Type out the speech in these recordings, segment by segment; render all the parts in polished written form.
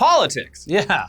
politics. Yeah.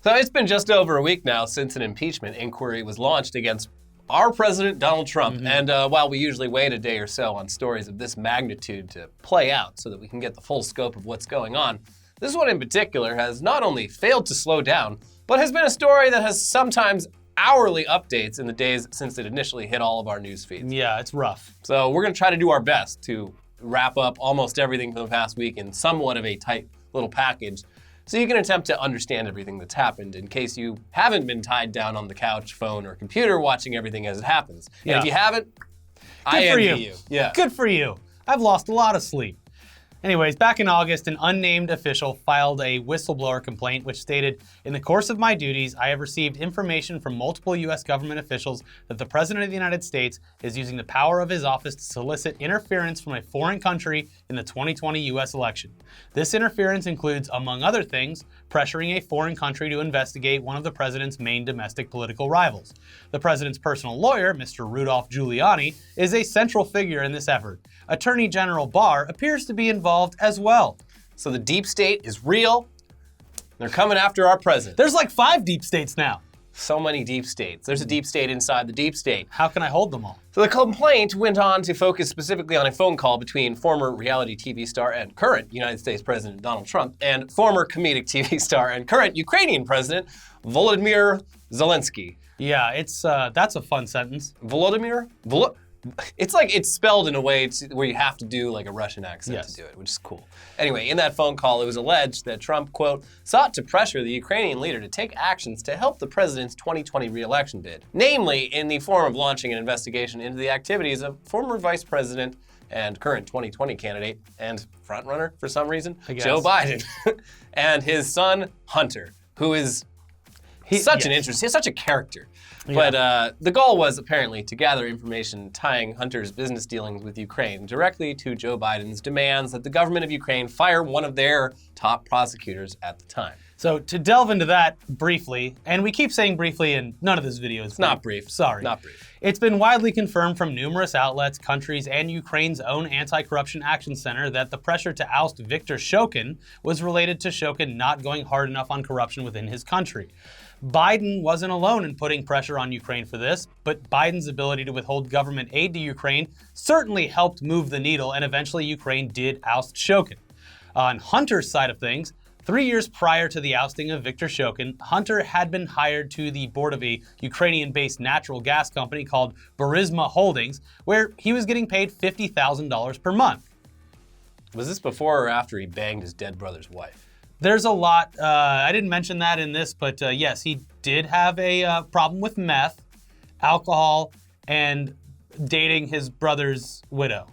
So it's been just over a week now since an impeachment inquiry was launched against our president, Donald Trump. And while we usually wait a day or so on stories of this magnitude to play out so that we can get the full scope of what's going on, this one in particular has not only failed to slow down, but has been a story that has sometimes hourly updates in the days since it initially hit all of our news feeds. Yeah, it's rough. So we're going to try to do our best to wrap up almost everything from the past week in somewhat of a tight little package, so you can attempt to understand everything that's happened in case you haven't been tied down on the couch, phone, or computer watching everything as it happens. And if you haven't, I envy you. Yeah. Good for you. I've lost a lot of sleep. Anyways, back in August, an unnamed official filed a whistleblower complaint which stated, "In the course of my duties, I have received information from multiple U.S. government officials that the President of the United States is using the power of his office to solicit interference from a foreign country in the 2020 U.S. election. This interference includes, among other things, pressuring a foreign country to investigate one of the President's main domestic political rivals. The President's personal lawyer, Mr. Rudolph Giuliani, is a central figure in this effort. Attorney General Barr appears to be involved as well." So the deep state is real. They're coming after our president. There's like 5 deep states now. So many deep states. There's a deep state inside the deep state. How can I hold them all? So the complaint went on to focus specifically on a phone call between former reality TV star and current United States President Donald Trump and former comedic TV star and current Ukrainian President Volodymyr Zelensky. Yeah, that's a fun sentence. It's like it's spelled in a way where you have to do like a Russian accent to do it, which is cool. Anyway, in that phone call, it was alleged that Trump, quote, sought to pressure the Ukrainian leader to take actions to help the president's 2020 re-election bid, namely in the form of launching an investigation into the activities of former vice president and current 2020 candidate and frontrunner for some reason, Joe Biden, and his son, Hunter, who is such a character. Yeah. But the goal was apparently to gather information tying Hunter's business dealings with Ukraine directly to Joe Biden's demands that the government of Ukraine fire one of their top prosecutors at the time. So to delve into that briefly, and we keep saying briefly and none of this video is not brief. Sorry. Not brief. It's been widely confirmed from numerous outlets, countries, and Ukraine's own Anti-Corruption Action Center that the pressure to oust Viktor Shokin was related to Shokin not going hard enough on corruption within his country. Biden wasn't alone in putting pressure on Ukraine for this, but Biden's ability to withhold government aid to Ukraine certainly helped move the needle, and eventually Ukraine did oust Shokin. On Hunter's side of things, 3 years prior to the ousting of Viktor Shokin, Hunter had been hired to the board of a Ukrainian-based natural gas company called Burisma Holdings, where he was getting paid $50,000 per month. Was this before or after he banged his dead brother's wife? There's a lot. I didn't mention that in this, but yes, he did have a problem with meth, alcohol, and dating his brother's widow.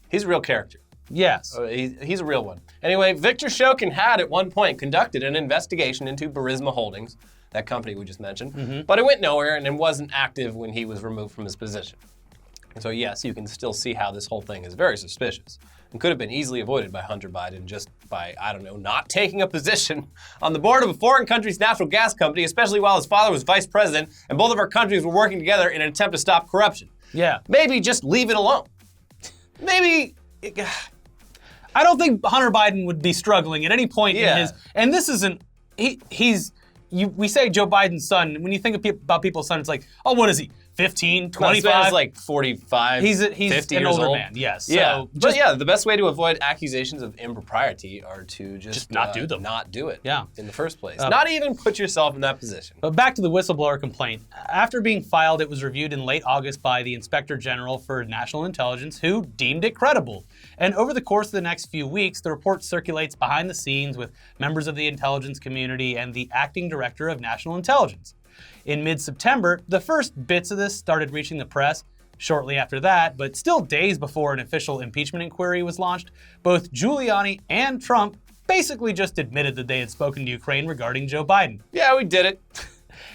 He's a real character. Yes. He's a real one. Anyway, Viktor Shokin had at one point conducted an investigation into Burisma Holdings, that company we just mentioned, but it went nowhere and it wasn't active when he was removed from his position. So yes, you can still see how this whole thing is very suspicious and could have been easily avoided by Hunter Biden just by, I don't know, not taking a position on the board of a foreign country's natural gas company, especially while his father was vice president and both of our countries were working together in an attempt to stop corruption. Yeah. Maybe just leave it alone. Maybe... I don't think Hunter Biden would be struggling at any point in his... And this isn't... We say Joe Biden's son, when you think about people's son, it's like, oh, what is he? 15, 25? No, he's like 45, he's 50 an years older old. man, yes. Yeah. So But yeah, the best way to avoid accusations of impropriety are to just not do them. Not do it Yeah. in the first place. Not even put yourself in that position. But back to the whistleblower complaint. After being filed, it was reviewed in late August by the Inspector General for National Intelligence, who deemed it credible. And over the course of the next few weeks, the report circulates behind the scenes with members of the intelligence community and the acting director of National Intelligence. In mid-September, the first bits of this started reaching the press. Shortly after that, but still days before an official impeachment inquiry was launched, both Giuliani and Trump basically just admitted that they had spoken to Ukraine regarding Joe Biden. Yeah, we did it.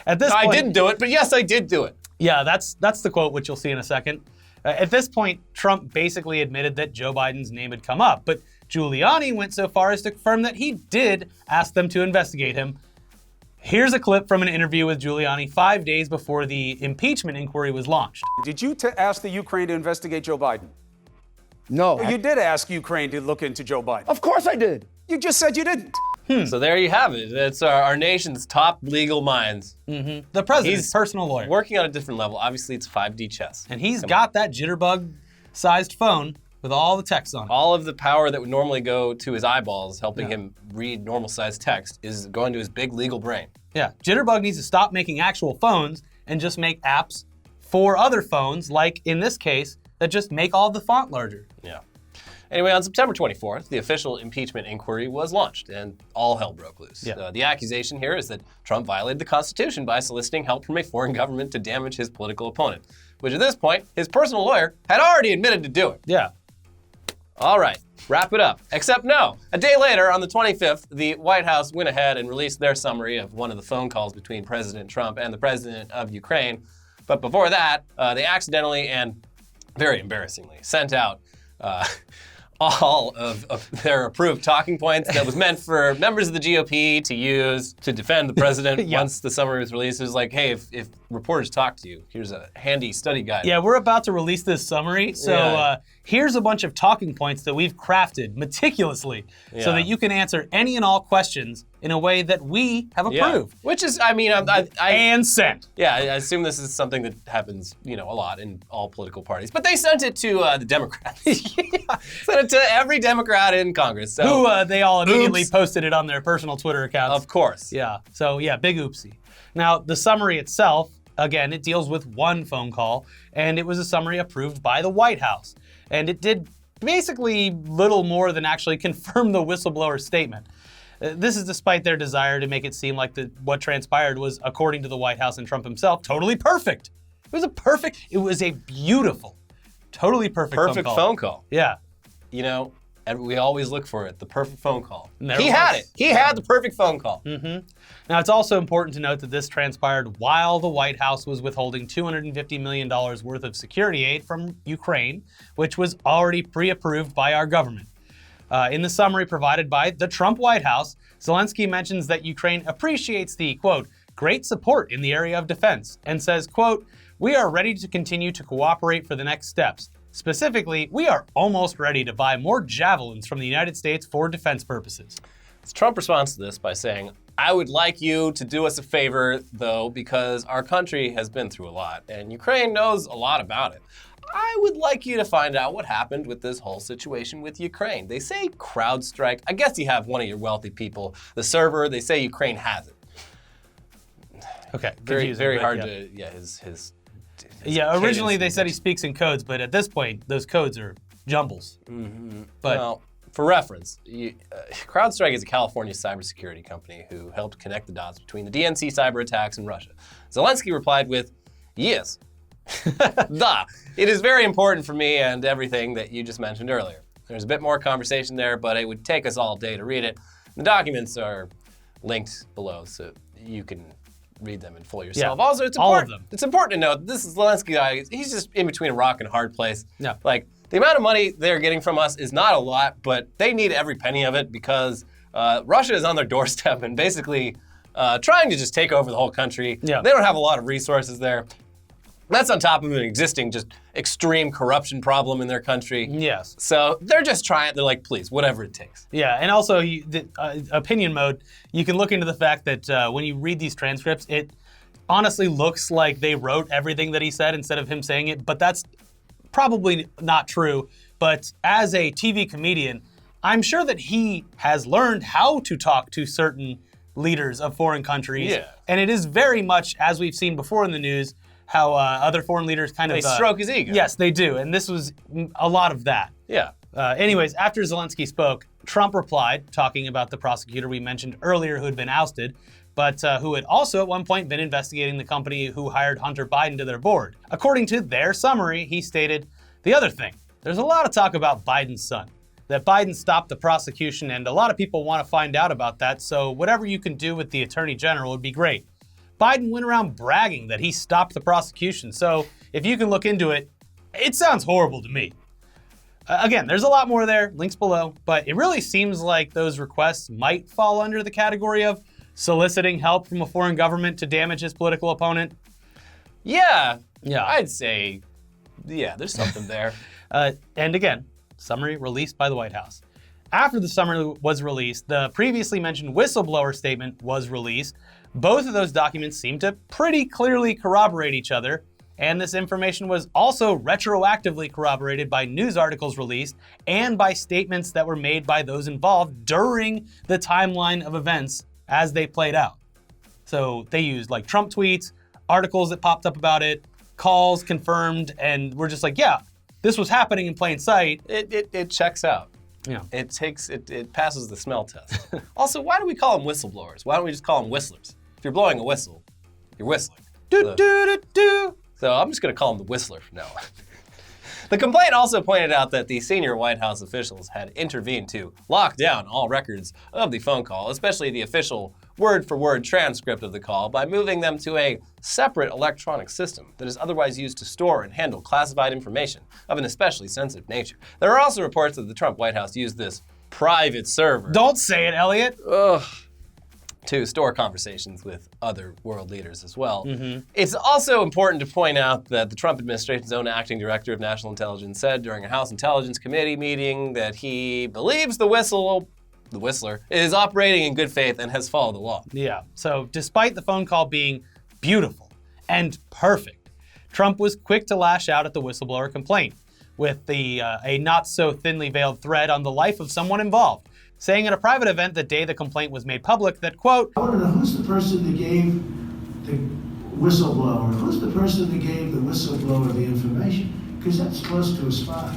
At this point, I didn't do it, but yes, I did do it. Yeah, that's the quote, which you'll see in a second. At this point, Trump basically admitted that Joe Biden's name had come up, but Giuliani went so far as to confirm that he did ask them to investigate him. Here's a clip from an interview with Giuliani 5 days before the impeachment inquiry was launched. Did you ask the Ukraine to investigate Joe Biden? No. You did ask Ukraine to look into Joe Biden. Of course I did. You just said you didn't. So there you have it. That's our nation's top legal minds. The president's personal lawyer. Working on a different level. Obviously, it's 5D chess. And he's got that jitterbug-sized phone with all the text on it. All of the power that would normally go to his eyeballs, helping him read normal-sized text, is going to his big legal brain. Yeah, Jitterbug needs to stop making actual phones and just make apps for other phones, like in this case, that just make all the font larger. Yeah. Anyway, on September 24th, the official impeachment inquiry was launched, and all hell broke loose. Yeah. The accusation here is that Trump violated the Constitution by soliciting help from a foreign government to damage his political opponent, which at this point, his personal lawyer had already admitted to doing. Yeah. All right, wrap it up. Except no. A day later, on the 25th, the White House went ahead and released their summary of one of the phone calls between President Trump and the president of Ukraine. But before that, they accidentally and very embarrassingly sent out all of their approved talking points that was meant for members of the GOP to use to defend the president once the summary was released. It was like, hey, if reporters talk to you, here's a handy study guide. Yeah, we're about to release this summary, so here's a bunch of talking points that we've crafted meticulously so that you can answer any and all questions in a way that we have approved. Which is, I mean, and sent. Yeah, I assume this is something that happens, a lot in all political parties. But they sent it to the Democrats. Sent it to every Democrat in Congress. So, who they all immediately posted it on their personal Twitter accounts. Of course. Yeah, so big oopsie. Now, the summary itself, again, it deals with one phone call, and it was a summary approved by the White House. And it did basically little more than actually confirm the whistleblower statement. This is despite their desire to make it seem like what transpired was, according to the White House and Trump himself, totally perfect. It was a beautiful, totally perfect phone call. Yeah. And we always look for it, the perfect phone call. He had it. He had the perfect phone call. Now, it's also important to note that this transpired while the White House was withholding $250 million worth of security aid from Ukraine, which was already pre-approved by our government. In the summary provided by the Trump White House, Zelensky mentions that Ukraine appreciates the, quote, great support in the area of defense, and says, quote, we are ready to continue to cooperate for the next steps. Specifically, we are almost ready to buy more javelins from the United States for defense purposes. Trump responds to this by saying, I would like you to do us a favor, though, because our country has been through a lot, and Ukraine knows a lot about it. I would like you to find out what happened with this whole situation with Ukraine. They say CrowdStrike. I guess you have one of your wealthy people. The server, they say Ukraine has it. Okay, very hard to, his originally they said he speaks in codes, but at this point, those codes are jumbles. But well, for reference, CrowdStrike is a California cybersecurity company who helped connect the dots between the DNC cyber attacks and Russia. Zelensky replied with, yes. It is very important for me and everything that you just mentioned earlier. There's a bit more conversation there, but it would take us all day to read it. The documents are linked below, so you can read them in full yourself. Yeah, also, it's all important, of them. It's important to note this is Zelensky guy. He's just in between a rock and a hard place. Yeah. Like, the amount of money they're getting from us is not a lot, but they need every penny of it because Russia is on their doorstep and basically trying to just take over the whole country. Yeah. They don't have a lot of resources there. That's on top of an existing just extreme corruption problem in their country. Yes. So they're just trying, they're like, please, whatever it takes. Yeah, and also opinion mode, you can look into the fact that when you read these transcripts, it honestly looks like they wrote everything that he said instead of him saying it, but that's probably not true. But as a TV comedian, I'm sure that he has learned how to talk to certain leaders of foreign countries. Yeah. And it is very much, as we've seen before in the news, how other foreign leaders kind of... They stroke his ego. Yes, they do. And this was a lot of that. Yeah. Anyways, after Zelensky spoke, Trump replied, talking about the prosecutor we mentioned earlier who had been ousted, but who had also at one point been investigating the company who hired Hunter Biden to their board. According to their summary, he stated, the other thing, there's a lot of talk about Biden's son, that Biden stopped the prosecution, and a lot of people want to find out about that, so whatever you can do with the attorney general would be great. Biden went around bragging that he stopped the prosecution, so if you can look into it, it sounds horrible to me. Again, there's a lot more there, links below, but it really seems like those requests might fall under the category of soliciting help from a foreign government to damage his political opponent. Yeah. Yeah. I'd say, there's something there. And again, summary released by the White House. After the summary was released, the previously mentioned whistleblower statement was released. Both of those documents seem to pretty clearly corroborate each other, and this information was also retroactively corroborated by news articles released and by statements that were made by those involved during the timeline of events as they played out. So they used like Trump tweets, articles that popped up about it, calls confirmed, and we're just like, yeah, this was happening in plain sight. It checks out. Yeah. It passes the smell test. Also, why do we call them whistleblowers? Why don't we just call them whistlers? If you're blowing a whistle, you're whistling. So I'm just going to call him the Whistler from now on. The complaint also pointed out that the senior White House officials had intervened to lock down all records of the phone call, especially the official word-for-word transcript of the call, by moving them to a separate electronic system that is otherwise used to store and handle classified information of an especially sensitive nature. There are also reports that the Trump White House used this private server. Don't say it, Elliot. To store conversations with other world leaders as well. It's also important to point out that the Trump administration's own acting director of national intelligence said during a House Intelligence Committee meeting that he believes the Whistler, is operating in good faith and has followed the law. Yeah, so despite the phone call being beautiful and perfect, Trump was quick to lash out at the whistleblower complaint with a not so thinly veiled thread on the life of someone involved, saying at a private event the day the complaint was made public that, quote, I want to know who's the person that gave the whistleblower, who's the person that gave the whistleblower the information? Because that's close to a spy.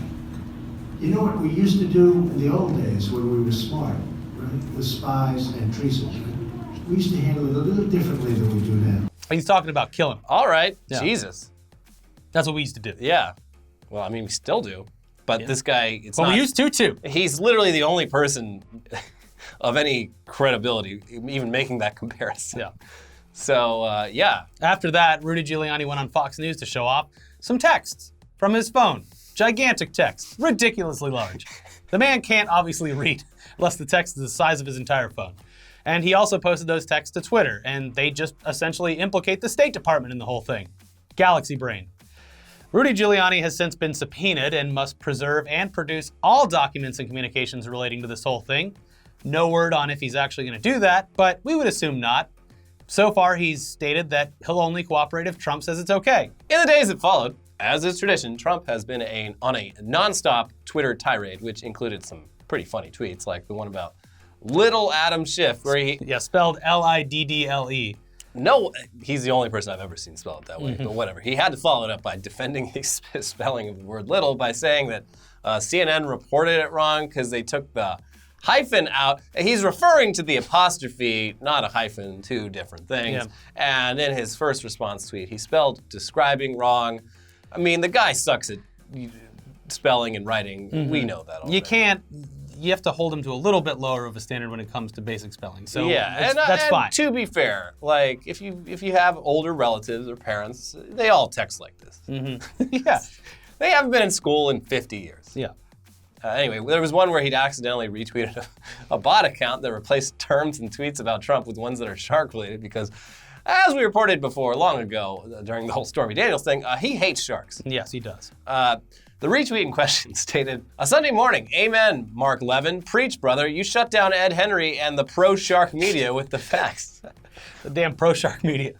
You know what we used to do in the old days when we were smart, right? With spies and treason. We used to handle it a little differently than we do now. He's talking about killing him. All right, Yeah. Jesus. That's what we used to do. Yeah. Well, I mean, we still do. But this guy, it's But not. we used to, too. He's literally the only person of any credibility even making that comparison. Yeah. So, yeah. After that, Rudy Giuliani went on Fox News to show off some texts from his phone. Gigantic text, ridiculously large. The man can't obviously read unless the text is the size of his entire phone. And he also posted those texts to Twitter, and they just essentially implicate the State Department in the whole thing. Galaxy brain. Rudy Giuliani has since been subpoenaed and must preserve and produce all documents and communications relating to this whole thing. No word on if he's actually going to do that, but we would assume not. So far, he's stated that he'll only cooperate if Trump says it's okay. In the days that followed, as is tradition, Trump has been on a nonstop Twitter tirade, which included some pretty funny tweets, like the one about Liddle Adam Schiff, where he... Yeah, spelled Liddle. No, he's the only person I've ever seen spell it that way, but whatever. He had to follow it up by defending his spelling of the word little by saying that CNN reported it wrong because they took the hyphen out. He's referring to the apostrophe, not a hyphen, two different things. Yeah. And in his first response tweet, he spelled describing wrong. I mean, the guy sucks at spelling and writing. We know that already. You have to hold him to a little bit lower of a standard when it comes to basic spelling. So yeah, that's and fine. To be fair, like if you have older relatives or parents, they all text like this. Yeah. They haven't been in school in 50 years. Yeah. Anyway, there was one where he'd accidentally retweeted a bot account that replaced terms and tweets about Trump with ones that are shark related because, as we reported before long ago during the whole Stormy Daniels thing, he hates sharks. Yes, he does. The retweet in question stated, "A Sunday morning, amen, Mark Levin. Preach, brother. You shut down Ed Henry and the pro-shark media with the facts." The damn pro-shark media.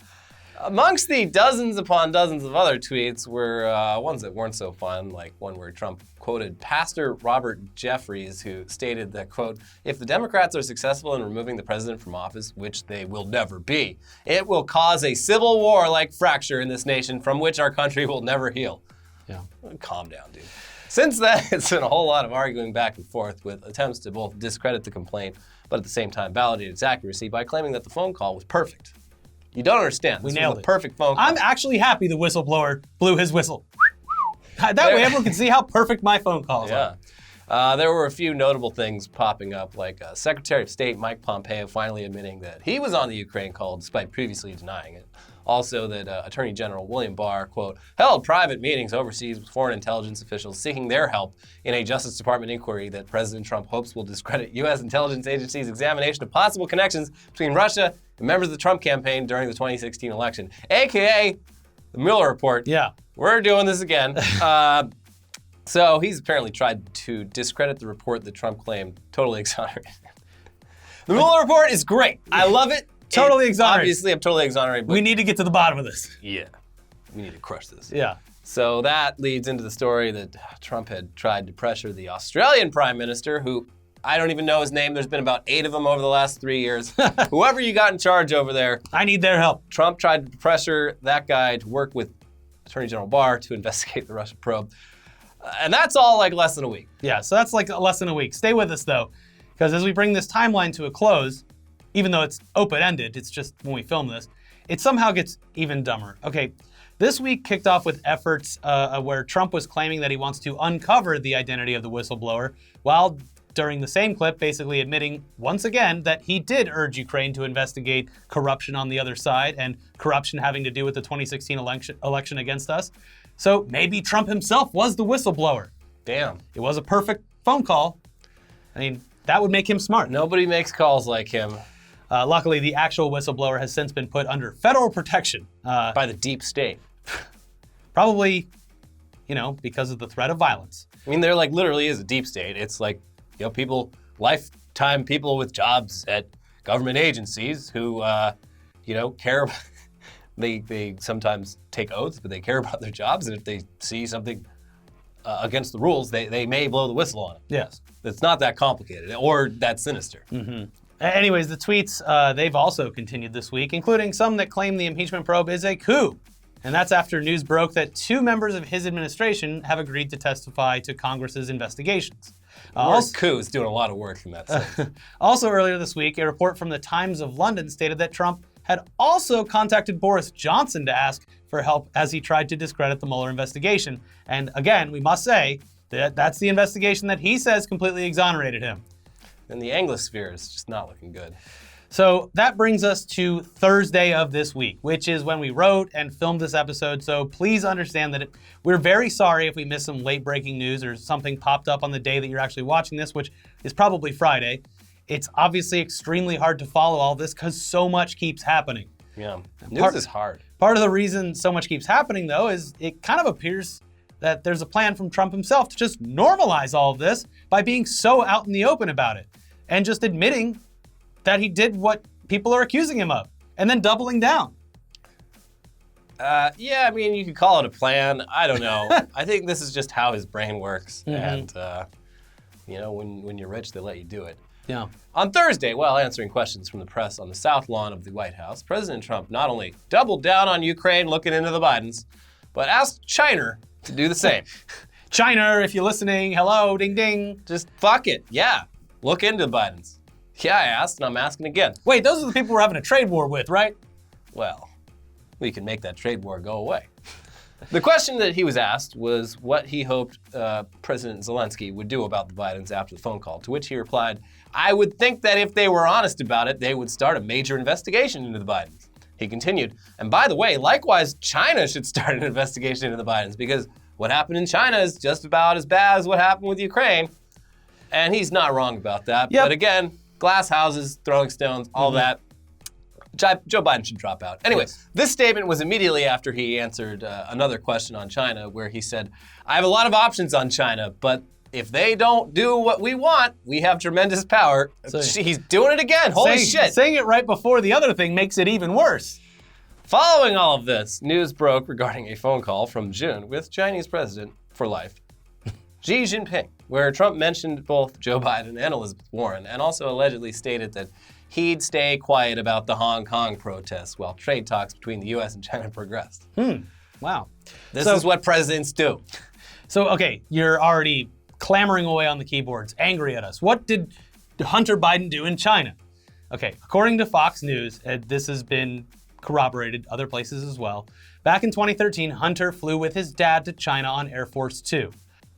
Amongst the dozens upon dozens of other tweets were ones that weren't so fun, like one where Trump quoted Pastor Robert Jeffries, who stated that, quote, "If the Democrats are successful in removing the president from office, which they will never be, it will cause a civil war-like fracture in this nation from which our country will never heal." Yeah. Calm down, dude. Since then, it's been a whole lot of arguing back and forth with attempts to both discredit the complaint, but at the same time validate its accuracy by claiming that the phone call was perfect. You don't understand. This nailed was a it. perfect phone call. I'm actually happy the whistleblower blew his whistle. That way everyone can see how perfect my phone calls are. Yeah. There were a few notable things popping up, like Secretary of State Mike Pompeo finally admitting that he was on the Ukraine call despite previously denying it. Also that Attorney General William Barr, quote, held private meetings overseas with foreign intelligence officials seeking their help in a Justice Department inquiry that President Trump hopes will discredit U.S. intelligence agencies' examination of possible connections between Russia and members of the Trump campaign during the 2016 election, a.k.a. the Mueller report. Yeah. We're doing this again. So he's apparently tried to discredit the report that Trump claimed totally exonerated. The Mueller report is great. I love it. Totally exonerated. Obviously, I'm totally exonerated. But We need to get to the bottom of this. yeah, we need to crush this. Yeah. So that leads into the story that Trump had tried to pressure the Australian Prime Minister, who I don't even know his name. There's been about 8 of them over the last 3 years. Whoever you got in charge over there, I need their help. Trump tried to pressure that guy to work with Attorney General Barr to investigate the Russia probe. And that's all like less than a week. Yeah, so that's like less than a week. Stay with us, though, because as we bring this timeline to a close, even though it's open-ended, it's just when we film this, it somehow gets even dumber. Okay, this week kicked off with efforts where Trump was claiming that he wants to uncover the identity of the whistleblower, while during the same clip basically admitting once again that he did urge Ukraine to investigate corruption on the other side and corruption having to do with the 2016 election against us. So maybe Trump himself was the whistleblower. Damn. It was a perfect phone call. I mean, that would make him smart. Nobody makes calls like him. Luckily, the actual whistleblower has since been put under federal protection. By the deep state. Probably, because of the threat of violence. I mean, there like literally is a deep state. It's like, people, lifetime people with jobs at government agencies who, care. They sometimes take oaths, but they care about their jobs. And if they see something against the rules, they may blow the whistle on it. Yes. It's not that complicated or that sinister. Mm-hmm. Anyways, the tweets, they've also continued this week, including some that claim the impeachment probe is a coup. And that's after news broke that 2 members of his administration have agreed to testify to Congress's investigations. Coup is doing a lot of work in that sense. Also earlier this week, a report from the Times of London stated that Trump had also contacted Boris Johnson to ask for help as he tried to discredit the Mueller investigation. And again, we must say that that's the investigation that he says completely exonerated him. And the Anglosphere is just not looking good. So that brings us to Thursday of this week, which is when we wrote and filmed this episode. So please understand that we're very sorry if we missed some late breaking news or something popped up on the day that you're actually watching this, which is probably Friday. It's obviously extremely hard to follow all this because so much keeps happening. Yeah, news is hard. Part of the reason so much keeps happening, though, is it kind of appears that there's a plan from Trump himself to just normalize all of this by being so out in the open about it and just admitting that he did what people are accusing him of, and then doubling down. Yeah, I mean, you could call it a plan. I don't know. I think this is just how his brain works. Mm-hmm. And, when you're rich, they let you do it. Yeah. On Thursday, while answering questions from the press on the South Lawn of the White House, President Trump not only doubled down on Ukraine looking into the Bidens, but asked China to do the same. China, if you're listening, hello, ding ding. Just fuck it. Yeah, look into the Bidens. Yeah, I asked, and I'm asking again. Wait, those are the people we're having a trade war with, right? Well, we can make that trade war go away. The question that he was asked was what he hoped President Zelensky would do about the Bidens after the phone call, to which he replied, I would think that if they were honest about it, they would start a major investigation into the Bidens. He continued, and by the way, likewise, China should start an investigation into the Bidens, because what happened in China is just about as bad as what happened with Ukraine. And he's not wrong about that. Yep. But again, glass houses, throwing stones, all that. Joe Biden should drop out. Anyway, This statement was immediately after he answered another question on China, where he said, I have a lot of options on China, but if they don't do what we want, we have tremendous power. So he's doing it again. Holy shit. Saying it right before the other thing makes it even worse. Following all of this, news broke regarding a phone call from June with Chinese president for life, Xi Jinping, where Trump mentioned both Joe Biden and Elizabeth Warren, and also allegedly stated that he'd stay quiet about the Hong Kong protests while trade talks between the U.S. and China progressed. Wow. This is what presidents do. So, okay, you're already clamoring away on the keyboards, angry at us. What did Hunter Biden do in China? Okay, according to Fox News, this has been corroborated other places as well. Back in 2013, Hunter flew with his dad to China on Air Force 2.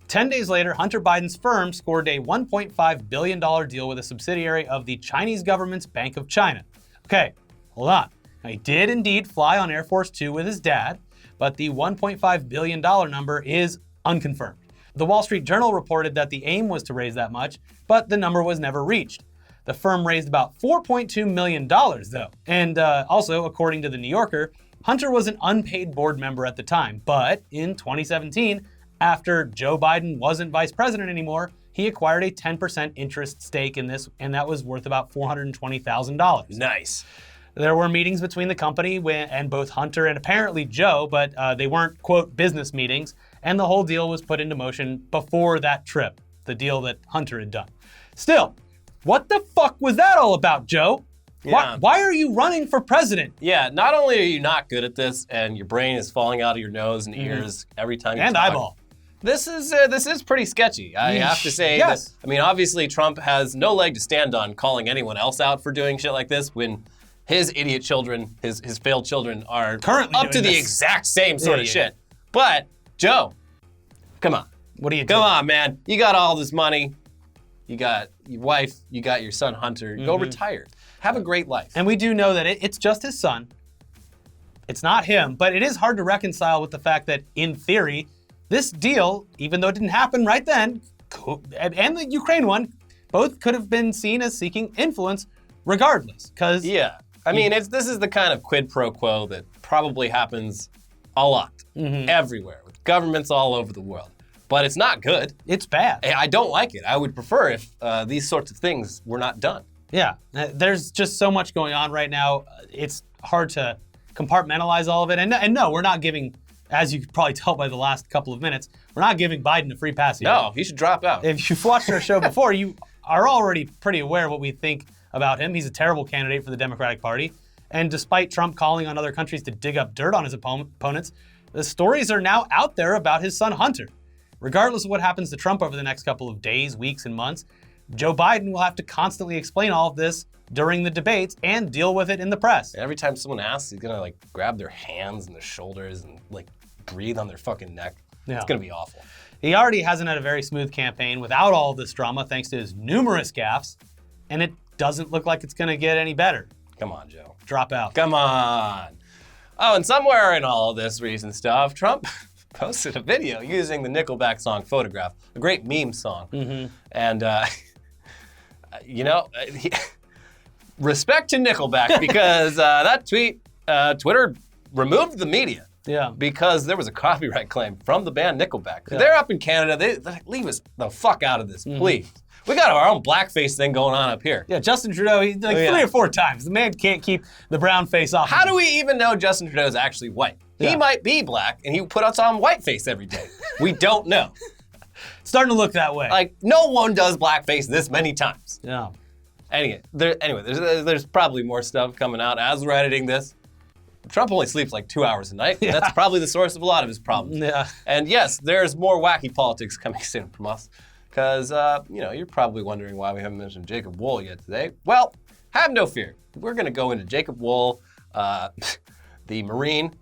10 days later, Hunter Biden's firm scored a $1.5 billion deal with a subsidiary of the Chinese government's Bank of China. Okay, hold on. Now, he did indeed fly on Air Force 2 with his dad, but the $1.5 billion number is unconfirmed. The Wall Street Journal reported that the aim was to raise that much, but the number was never reached. The firm raised about $4.2 million, though. And also, according to The New Yorker, Hunter was an unpaid board member at the time, but in 2017, After Joe Biden wasn't vice president anymore, he acquired a 10% interest stake in this, and that was worth about $420,000. Nice. There were meetings between the company and both Hunter and apparently Joe, but they weren't, quote, business meetings, and the whole deal was put into motion before that trip, the deal that Hunter had done. Still, what the fuck was that all about, Joe? Yeah. Why are you running for president? Yeah, not only are you not good at this, and your brain is falling out of your nose and ears every time you And talk, eyeball. This is pretty sketchy. I have to say. Yes. That, I mean, obviously Trump has no leg to stand on calling anyone else out for doing shit like this when his idiot children, his failed children, are Currently up to doing the this. exact same sort of Yeah. shit. But Joe, come on. What are you doing? Come on, man. You got all this money. You got your wife. You got your son, Hunter. Go retire. Have a great life. And we do know that it's just his son. It's not him, but it is hard to reconcile with the fact that, in theory, this deal, even though it didn't happen right then, and the Ukraine one, both could have been seen as seeking influence regardless. Because Yeah. I mean, this is the kind of quid pro quo that probably happens a lot, everywhere, with governments all over the world. But it's not good. it's bad. I don't like it. I would prefer if these sorts of things were not done. Yeah, there's just so much going on right now. It's hard to compartmentalize all of it. And no, we're not giving, as you could probably tell by the last couple of minutes, we're not giving Biden a free pass here. No, he should drop out. If you've watched our show before, you are already pretty aware of what we think about him. He's a terrible candidate for the Democratic Party. And despite Trump calling on other countries to dig up dirt on his opponents, the stories are now out there about his son Hunter. Regardless of what happens to Trump over the next couple of days, weeks, and months, Joe Biden will have to constantly explain all of this during the debates and deal with it in the press. Every time someone asks, he's gonna grab their hands and their shoulders and breathe on their fucking neck. Yeah. It's gonna be awful. He already hasn't had a very smooth campaign without all this drama thanks to his numerous gaffes, and it doesn't look like it's going to get any better. Come on, Joe. Drop out. Come on. Oh, and somewhere in all of this recent stuff, Trump posted a video using the Nickelback song Photograph, a great meme song. And, respect to Nickelback because that tweet, Twitter removed the media. Yeah. Because there was a copyright claim from the band Nickelback. They're up in Canada. They're like, leave us the fuck out of this, please. We got our own blackface thing going on up here. Yeah, Justin Trudeau, he 3 or 4 times. The man can't keep the brown face off. How do we even know Justin Trudeau is actually white? Yeah. He might be black, and he put us on whiteface every day. We don't know. Starting to look that way. No one does blackface this many times. Yeah. Anyway, there's probably more stuff coming out as we're editing this. Trump only sleeps 2 hours a night. Yeah. That's probably the source of a lot of his problems. Yeah. And yes, there's more wacky politics coming soon from us. Because, you're probably wondering why we haven't mentioned Jacob Wool yet today. Well, have no fear. We're going to go into Jacob Wool, the Marine,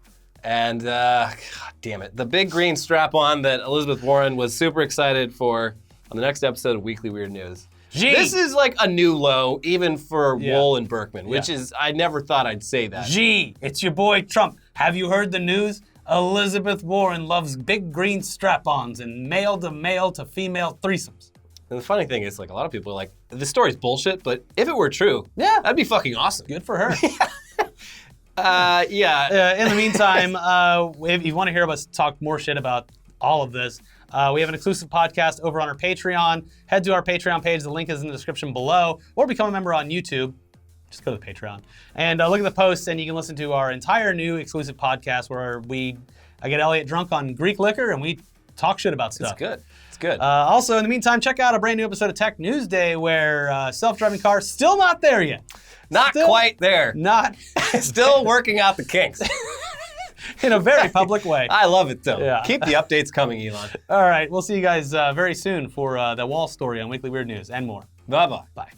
and, God damn it, the big green strap-on that Elizabeth Warren was super excited for on the next episode of Weekly Weird News. Gee. This is a new low, even for Wool and Berkman, which is, I never thought I'd say that. Gee, it's your boy Trump. Have you heard the news? Elizabeth Warren loves big green strap-ons and male-to-male to female threesomes. And the funny thing is, a lot of people are like, this story's bullshit, but if it were true, Yeah. that'd be fucking awesome. Good for her. Yeah. In the meantime, if you want to hear us talk more shit about all of this, we have an exclusive podcast over on our Patreon. Head to our Patreon page. The link is in the description below, or become a member on YouTube. Just go to the Patreon and look at the posts, and you can listen to our entire new exclusive podcast where I get Elliot drunk on Greek liquor and we talk shit about stuff. It's good. It's good. Also, in the meantime, check out a brand new episode of Tech News Day where self-driving cars still not there yet. Not quite there. Not Still working out the kinks. in a very public way. I love it, though. Yeah. Keep the updates coming, Elon. All right, we'll see you guys very soon for the Wall story on Weekly Weird News and more. Bye-bye. Bye.